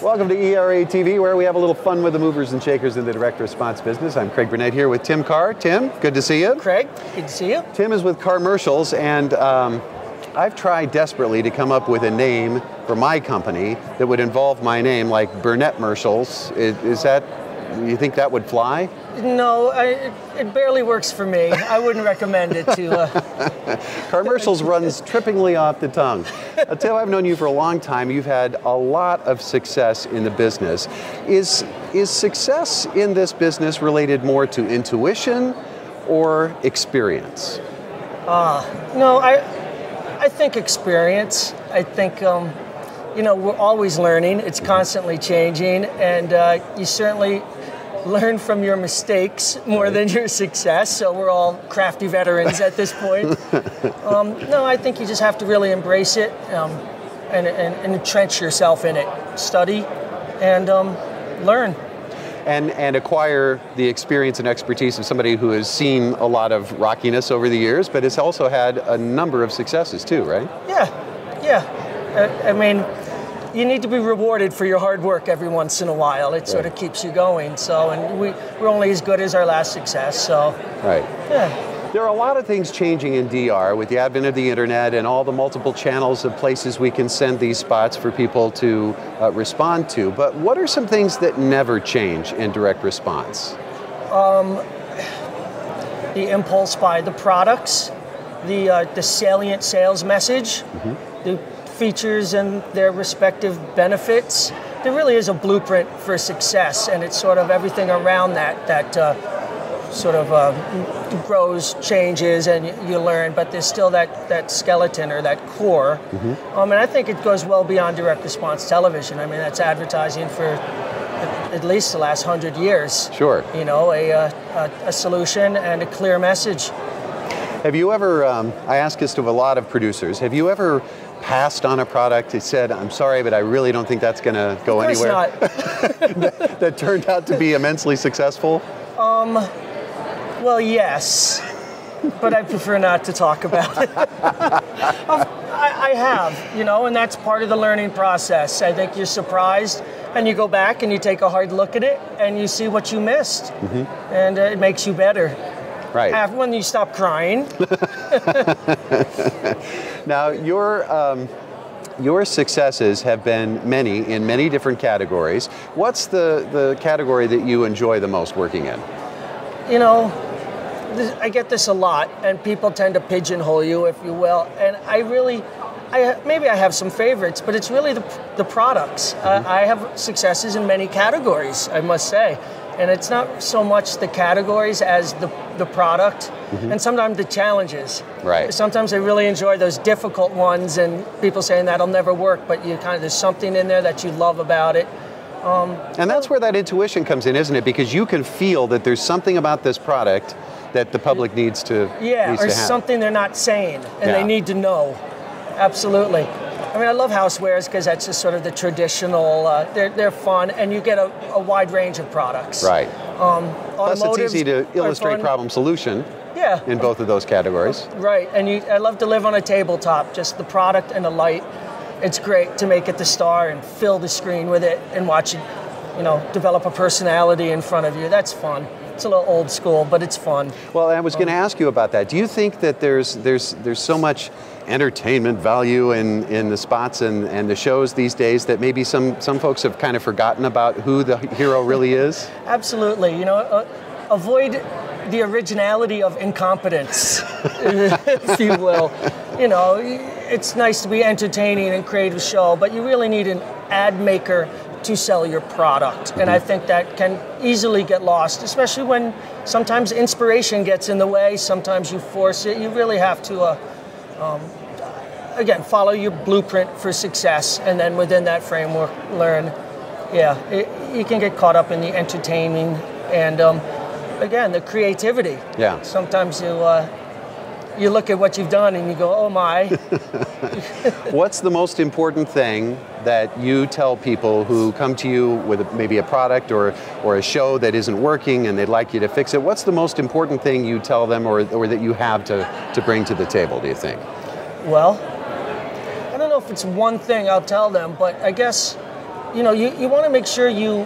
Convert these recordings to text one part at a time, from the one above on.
Welcome to ERAtv, where we have a little fun with the movers and shakers in the direct response business. I'm Craig Burnett here with Tim Kerr. Tim, good to see you. Craig, good to see you. Tim is with Commercials, and I've tried desperately to come up with a name for my company that would involve my name, like Burnett Commercials. Is that, you think that would fly? No, it barely works for me. I wouldn't recommend it to. Commercials runs trippingly off the tongue. Tim, I've known you for a long time. You've had a lot of success in the business. Is success in this business related more to intuition or experience? No, I think experience. I think, we're always learning. It's constantly changing, and you certainly learn from your mistakes more than your success, so we're all crafty veterans at this point. No, I think you just have to really embrace it and entrench yourself in it. Study and learn. And acquire the experience and expertise of somebody who has seen a lot of rockiness over the years, but has also had a number of successes too, right? Yeah. I mean, you need to be rewarded for your hard work every once in a while. It sort of keeps you going. So, and we're only as good as our last success. So, right. Yeah. There are a lot of things changing in DR with the advent of the internet and all the multiple channels of places we can send these spots for people to respond to. But what are some things that never change in direct response? The impulse buy, the products, the salient sales message, the features and their respective benefits. There really is a blueprint for success, and it's sort of everything around that sort of grows, changes, and you learn, but there's still that skeleton or that core. And I think it goes well beyond direct response television. I mean, that's advertising for at least the last 100 years. Sure. You know, a solution and a clear message. Have you ever, I ask this to a lot of producers, have you ever passed on a product that said, I'm sorry, but I really don't think that's going to go anywhere? Of course not. that turned out to be immensely successful? Well, yes, but I prefer not to talk about it. I have, and that's part of the learning process. I think you're surprised, and you go back and you take a hard look at it, and you see what you missed, and it makes you better. Right. When you stop crying. Now, your successes have been many in many different categories. What's the category that you enjoy the most working in? I get this a lot, and people tend to pigeonhole you, if you will. And maybe I have some favorites, but it's really the products. I have successes in many categories, I must say. And it's not so much the categories as the product, and sometimes the challenges. Right. Sometimes I really enjoy those difficult ones, and people saying that'll never work, but there's something in there that you love about it. And that's where that intuition comes in, isn't it? Because you can feel that there's something about this product that the public needs to have. Something they're not saying, and they need to know. Absolutely. I mean, I love housewares because that's just sort of the traditional, they're fun, and you get a wide range of products. Right. Plus it's easy to illustrate problem solution in both of those categories. Right, and I love to live on a tabletop, just the product and the light. It's great to make it the star and fill the screen with it and watch it, develop a personality in front of you. That's fun. It's a little old school, but it's fun. Well, I was going to ask you about that. Do you think that there's so much entertainment value in the spots and the shows these days that maybe some folks have kind of forgotten about who the hero really is? Absolutely. Avoid the originality of incompetence, if you will. It's nice to be entertaining and create a show, but you really need an ad maker to sell your product. And I think that can easily get lost, especially when sometimes inspiration gets in the way, sometimes you force it. You really have to, again, follow your blueprint for success, and then within that framework, learn. You can get caught up in the entertaining and, again, the creativity. Yeah. Sometimes you look at what you've done and you go, oh my. What's the most important thing that you tell people who come to you with maybe a product or a show that isn't working and they'd like you to fix it? What's the most important thing you tell them or that you have to bring to the table, do you think? Well, I don't know if it's one thing I'll tell them, but I guess you know, you want to make sure you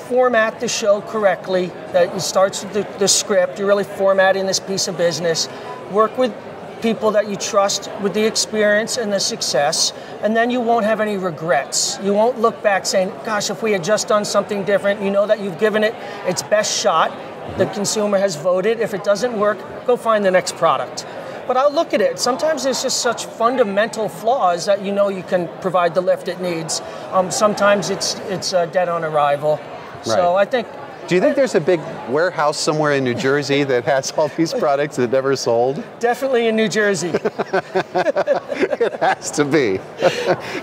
format the show correctly, that it starts with the script, you're really formatting this piece of business, work with people that you trust with the experience and the success, and then you won't have any regrets. You won't look back saying, gosh, if we had just done something different. You know that you've given it its best shot. The consumer has voted. If it doesn't work, go find the next product. But I'll look at it. Sometimes there's just such fundamental flaws that you know you can provide the lift it needs. Sometimes it's dead on arrival. Right. So I think. Do you think there's a big warehouse somewhere in New Jersey that has all these products that never sold? Definitely in New Jersey. It has to be.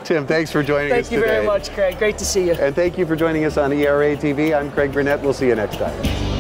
Tim, thanks for joining us today. Thank you very much, Craig. Great to see you. And thank you for joining us on ERAtv. I'm Craig Burnett. We'll see you next time.